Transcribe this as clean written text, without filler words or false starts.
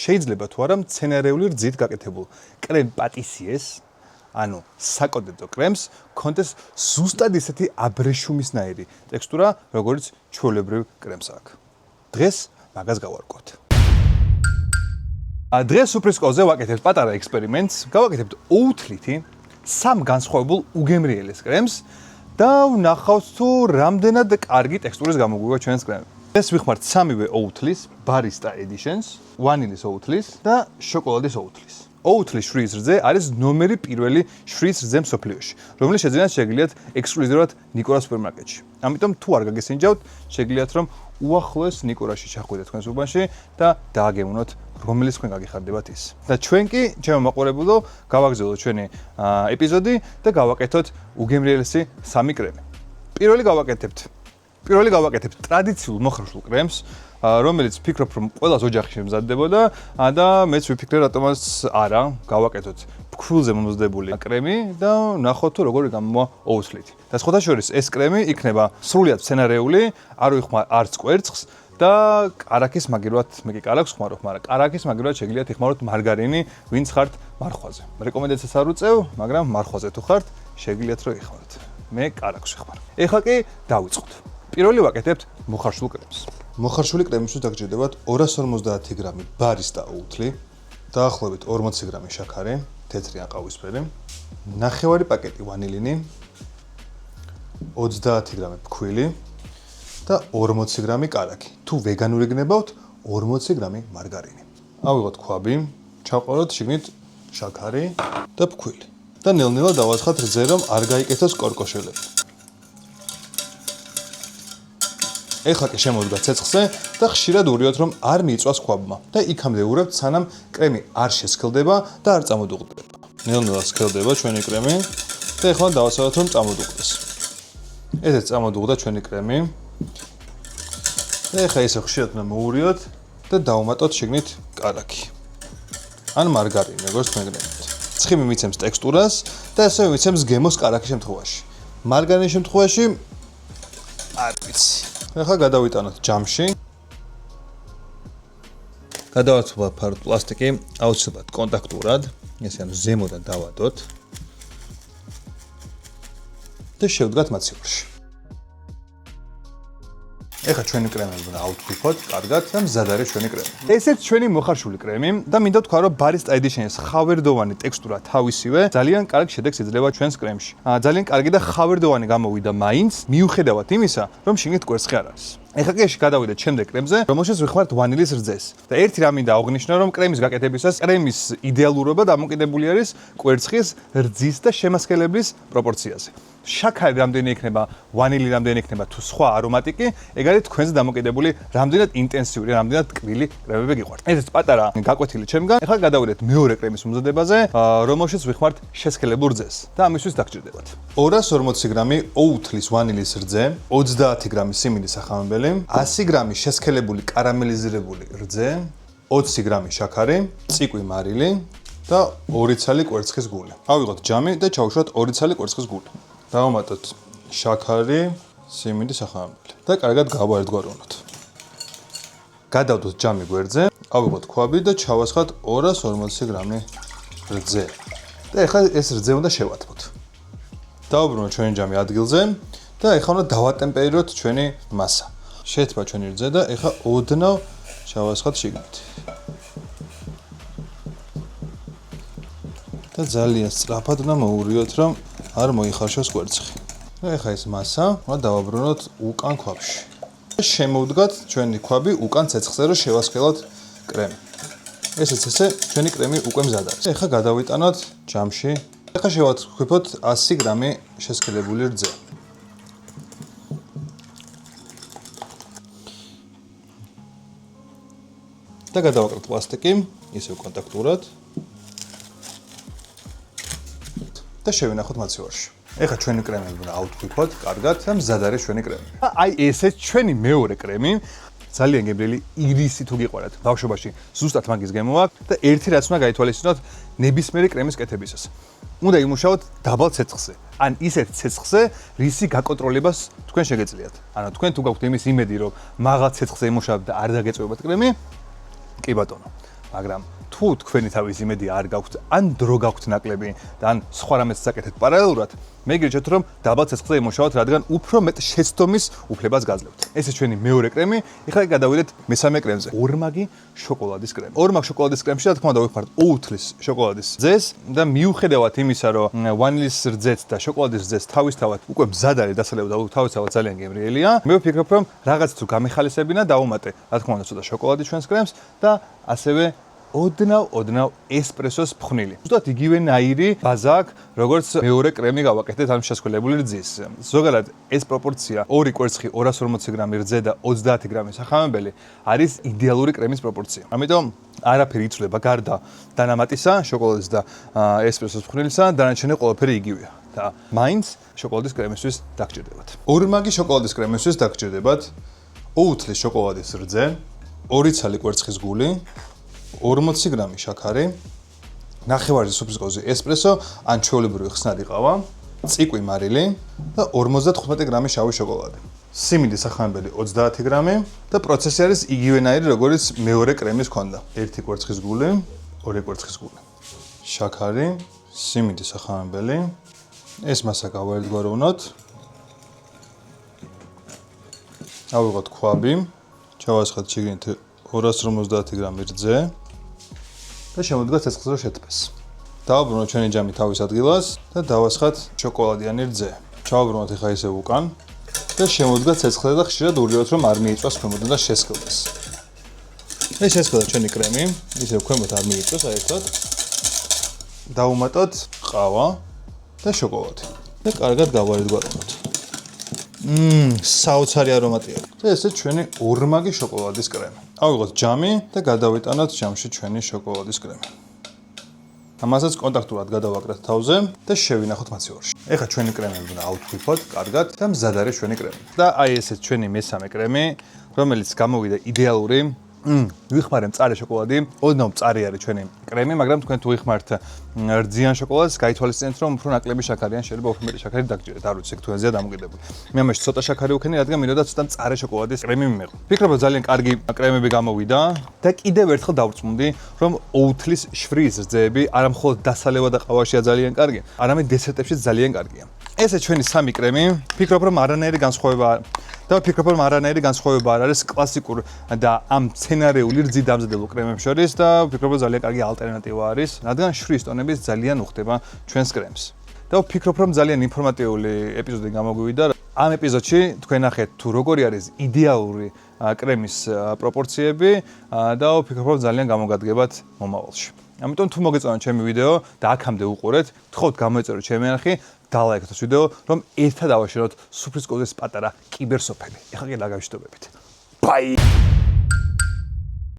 შეიძლება თუ არა მცენარეული რძით გაკეთებულ კრემ პატისიეს, ანუ საკონდენტო კრემს, კონდეს ზუსტად ისეთი აბრეშუმისნაირი ტექსტურა, როგორც ჩვეულებრივ კრემს აქვს. დღეს მაგას გავარკვევთ. დღეს სუფრისკოზე ვაკეთებთ პატარა ექსპერიმენტს, გავაკეთებთ ოუთლითი სამ განსხვავებულ უგემრიელეს კრემს და ვნახავთ თუ რამდენად კარგი ტექსტურის გამოგვივა ჩვენს კრემი. ეს ვიხმართ სამივე ოუთლის, Barista Editions, ვანილის ოუთლის და შოკოლადის ოუთლის. ოუთლის შვრიის რძე არის ნომერი პირველი შვრიის რძე მსოფლიოში, რომელიც შეგიძლიათ ექსკლუზიურად ნიკორას სუპერმარკეტში. ამიტომ თუ არ გაგესინჯავთ, შეგიძლიათ რომ უახლოეს ნიკორაში ჩახვიდეთ თქვენს უბანში და დააგემოვნოთ რომელიც თქვენ გაგიხარდებათ ის. და ჩვენ კი, ჩემო მაყურებელო, გავაგრძელოთ ჩვენი ეპიზოდი და გავაკეთოთ უგემრიელესი სამი კრემი. პირველი გავაკეთებთ ტრადიციულ მოხრაშულ კრემს, რომელიც ვფიქრობ, რომ ყველას ოჯახში მზადდებოდა და მეც ვიფიქრე, რატომაც არა, გავაკეთოთ ფქვილზე მომზადებული კრემი და ნახოთ თუ როგორი გამოვა ოუთლითი. და სხვათა შორის ეს კრემი იქნება სრულიად მცენარეული, არ ვიხმარ არც კვერცხს და კარაქის მაგირვად, მე კი კარაქს ხმარობ, მაგრამ კარაქის მაგირვად შეგიძლიათ იხმაროთ მარგარინი, ვინც ხართ მარხვაზე. რეკომენდაციას არ უწევ, მაგრამ მარხვაზე თუ ხართ, შეგიძლიათ რომ იხმაროთ. მე კარაქს ვიხმარ. ეხლა კი დავიწყოთ. პირველი ვაკეთებთ მოხარშულ კრემს. მოხარშული კრემისთვის დაგჭირდებათ 250 გრამი Barista ოუთლი, დაახლოებით 40 გრამი შაქარი, თეთრი ან ყავისფერი, ნახევარი პაკეტი ვანილინი, 30 გრამი ფქვილი და 40 გრამი კარაქი. თუ ვეგანური გნებავთ, 40 გრამი მარგარინი. ავიღოთ ქვაბი, ჩავყაროთ შიგნით შაქარი და ფქვილი. და ნელ-ნელა დავაცხათ რძე, რომ არ გაიკეთოს კორკოშელები. ეხლა კი შემოვდგა ცეცხლზე და ხშირად ურიოთ, რომ არ მიიწვას ქვაბმა და იქამდე ურევთ, სანამ კრემი არ შესქელდება და არ წამოდუღდება. ნელ-ნელა სქელდება ჩვენი კრემი და ეხლა დავასწავლოთ, რომ წამოდუღდეს. ესეც წამოდუღდა ჩვენი კრემი. და ეხლა ისე ხშირად უნდა მოურიოთ და დავუმატოთ შიგნით კარაქი. ან მარგარინი, როგორც თქვენ გნებთ. ცხიმი მიცემს ტექსტურას და ასევე მიცემს გემოს კარაქის შემთხვევაში. მარგარინის შემთხვევაში არ ვიცი. ეხლა გადავიტანოთ ჯამში. გადავაცვალოთ პლასტიკი აუცილებლად კონტაქტურად, ესე ანუ ზემოდან დავადოთ და შევდგათ მათ სივრში. ეხლა ჩვენი კრემები უნდა ავთქვიფოთ, კარგად და მზად არის ჩვენი კრემი. ესეც ჩვენი მოხარშული კრემი და მინდა ვთქვა, რომ Barista Editions ხავერდოვანი ტექსტურა თავისივე ძალიან კარგ შედეგს ეძლევა ჩვენს კრემში. ძალიან კარგი და ხავერდოვანი გამოვიდა მაინც, მიუხედავად იმისა, რომ შიგნით კვერცხი არ არის. ეხლა კი გადავიდეთ შემდეგ კრემზე, რომელშიც ვიხმართ ვანილის რძეს. და ერთი რამ მინდა აღვნიშნო, რომ კრემის გაკეთებისას კრემის იდეალურობა დამოკიდებული არის კვერცხის რძის და შემასხელებლის პროპორციაზე. შაქარი რამდენი იქნება, ვანილი რამდენი იქნება თუ სხვა არომატიკი, ეგ არის თქვენზე დამოკიდებული, რამდენად ინტენსიური, რამდენად ტკბილი კრემები გიყვართ. ესეც პატარა გაკვეთილი ჩემგან. ეხლა გადავიდეთ მეორე კრემის მომზადებაზე, რომელშიც ვიხმართ შესქელებულ რძეს და ამისთვის დაგჭირდებათ 240 გრამი ოუთლის ვანილის რძე, 30 გრამი სიმინდის სახამებელი, 100 გრამი შესქელებული კარამელიზირებული რძე, 20 გრამი შაქარი, ციკვი მარილი და 2 ცალი კვერცხის გული. ავიღოთ ჯამი და ჩავუშვათ 2 ცალი კვერცხის გული. დავუმატოთ შაქარი, სიმინდის სახამებელი და კარგად გავაერთგვარუნოთ. გადავდოთ ჯამი გვერდზე, ავიღოთ ქვაბი და ჩავასხათ 240 გრამი რძე. და ეხლა ეს რძე უნდა შევათბოთ. დავუბრუნოთ ჩვენი ჯამი ადგილზე და ეხლა უნდა დავატემპერიროთ ჩვენი მასა. შეეთბა ჩვენი რძე და ეხლა ოდნავ ჩავასხათ შიგნით. და ძალიან სწრაფად უნდა მოურიოთ, რომ არ მოიხარშოს კვერცხი. და ეხლა ეს მასა უნდა დავაბრუნოთ უკან ქვაბში. შემოვდგათ ჩვენი ქვაბი უკან ცეცხლზე, რომ შევასხელოთ კრემი. ესეც ესე ჩვენი კრემი უკვე მზად არის. ეხლა გადავიტანოთ ჯამში. ეხლა შევათქვიფოთ 100 გრამი შესქელებული რძე. და გადავაკროთ პლასტიკი, ისევ კონტაქტურად. და შევინახოთ მათ სივრში. ეხლა ჩვენი კრემები უნდა ავთქვიფოთ, კარგად და მზად არის ჩვენი კრემი. აი ესეც ჩვენი მეორე კრემი. ძალიან გემრიელი ირისი თუ გიყვარათ. ბავშვობაში ზუსტად მაგის გემო აქვს და ერთი რაც უნდა გაითვალისწინოთ ნებისმიერი კრემის კეთებისას. უნდა იმუშაოთ დაბალ ცეცხლზე. ან ისეთ ცეცხლზე, რისი გაკონტროლებას თქვენ შეგეძლიათ. ანუ თქვენ თუ გაქვთ იმის იმედი, რომ მაღალ ცეცხლზე იმუშავებთ და არ დაგეწევებათ კრემი, კი ბატონო. მაგრამ თუ თქვენი თავის იმედი არ გაქვთ, ან დრო გაქვთ ნაკლები და ან სხვა რამეს საკეთეთ პარალელურად, მე გირჩევთ რომ დაბალ ცეცხლზე იმუშაოთ, რადგან უფრო მეტ შეცდომის უფლებას გაძლევთ. ეს ჩვენი მეორე კრემი, ეხლა გადავიდეთ მესამე კრემზე. ორმაგი შოკოლადის კრემი. ორმაგი შოკოლადის კრემში რა თქმა უნდა ვიხმართ ოუთლის შოკოლადის რძეს და მიუხედავად იმისა, რომ ვანილის რძეც და შოკოლადის რძეც თავისთავად უკვე მზად არის დასალევი და თავისთავად ძალიან გემრიელია, მე ვფიქრობ რომ რაღაც თუ გამეხალისებინა დავუმატე, რა თქმა უნდა, ცოტა შოკოლადი ჩვენს კრემს და ასევე ოდნავ ესპრესოს ფხვნილი. ზუსტად იგივენაირი ბაზა აქვს, როგორც მეორე კრემი გავაკეთეთ ამ შესქველებული რძის. ზოგადად ეს პროპორცია 2 კვერცხი 240 გრამი რძე და 30 გრამი სახამებელი არის იდეალური კრემის პროპორცია. ამიტომ არაფერი იცვლება გარდა დანამატისა, შოკოლადის და ესპრესოს ფხვნილისა, დანარჩენი ყველაფერი იგივეა. და მაინც შოკოლადის კრემისთვის დაგჭირდებათ. ორმაგი შოკოლადის კრემისთვის დაგჭირდებათ ოუთლის შოკოლადის რძე, 2 ცალი კვერცხის გული, 40 გრამი შაქარი, ნახევარი სუფრისკოზე ესპრესო ან ჩვეულებრივი ხსნადი ყავა, ციკვი მარილი და 55 გრამი შავი შოკოლადი. სიმინდი სახამებელი 30 გრამი და პროცესი არის იგივენაირი, როგორც მეორე კრემის ქონდა. 1 კვერცხის გული, 2 კვერცხის გული. შაქარი, სიმინდი სახამებელი. ეს მასა გავაერთგვაროვნოთ. ავიღოთ ქვაბი, ჩავასხათ შიგნით 250 გრამი რძე და შემოდგა ცეცხლზე შეთბეს. დავაბრუნოთ ჩვენი ჯამი თავის ადგილას და დავასხათ შოკოლადიანი რძე. ჩავაბრუნოთ ახლა ისევ უკან და შემოდგა ცეცხლზე და ხშირად უვლევთ რომ არ მიიწვას ქვემოდან და შესკილდეს. ეს შესკილდა ჩვენი კრემი, ისევ ქვემოთ არ მიიწვას აერთად. დავუმატოთ ყავა და შოკოლადი და კარგად გავაერთგვაროვნოთ. საოცარი არომატი აქვს. და ესე ჩვენი ორმაგი შოკოლადის კრემი. ავიღოთ ჯამი და გადავიტანოთ ჯამში ჩვენი შოკოლადის კრემი. ამასაც კონტაქტურად გადავაკრათ თავზე და შევინახოთ მაცივარში. ეხლა ჩვენი კრემები უნდა ავთქვიფოთ კარგად და მზად არის ჩვენი კრემი. და აი ესეც ჩვენი მესამე კრემი, რომელიც გამოვიდა იდეალური. ვიხმარე მწარე შოკოლადი, ოდნავ მწარი არის ჩვენი კრემი, მაგრამ თქვენ თუ ვიხმართ რძიან შოკოლადს, გაითვალისწინეთ რომ უფრო ნაკლები შაქარი ან შეიძლება უფრო მეტი შაქარი დაგჭირეთ, არ ვიცი, თქვენზეა დამოკიდებული. მე ამაში ცოტა შაქარი ვქენი, რადგან მინდოდა ცოტა მწარე შოკოლადის კრემი მიმეღო. ვფიქრობ რომ ძალიან კარგი კრემები გამოვიდა და კიდევ ერთხელ დავწმუნდი, რომ ოუთლის შვრიის რძეები არა მხოლოდ დასალევა და ყავაშია ძალიან კარგი, არამედ დესერტებშიც ძალიან კარგია. ესე ჩვენი სამი კრემი, ვფიქრობ რომ არანაირი განსხვავება და ვფიქრობ რომ არანაირი განსხვავება არ არის კლასიკურ და ამ სცენარეული რძით დამზადებულ კრემებს შორის და ვფიქრობ რომ ძალიან კარგი ალტერნატივა არის, რადგან შვრიის ტონები ძალიან უხდება ჩვენს კრემს. და ვფიქრობ რომ ძალიან ინფორმატიული ეპიზოდი გამოგვივიდა. ამ ეპიზოდში თქვენ ნახეთ თუ როგორი არის იდეალური კრემის პროპორციები და ვფიქრობ რომ ძალიან გამოგადგებათ მომავალში. ამიტომ თუ მოგეწონა ჩემი ვიდეო და აქამდე უყურეთ, გთხოვთ გამოეწეროთ ჩემი არხი, დალაიქოთ ეს ვიდეო, რომ ერთად ავაშენოთ სუფრისკოძის პატარა კიბერსოფელი. ეხლა კი დაგავშტობებით. Bye!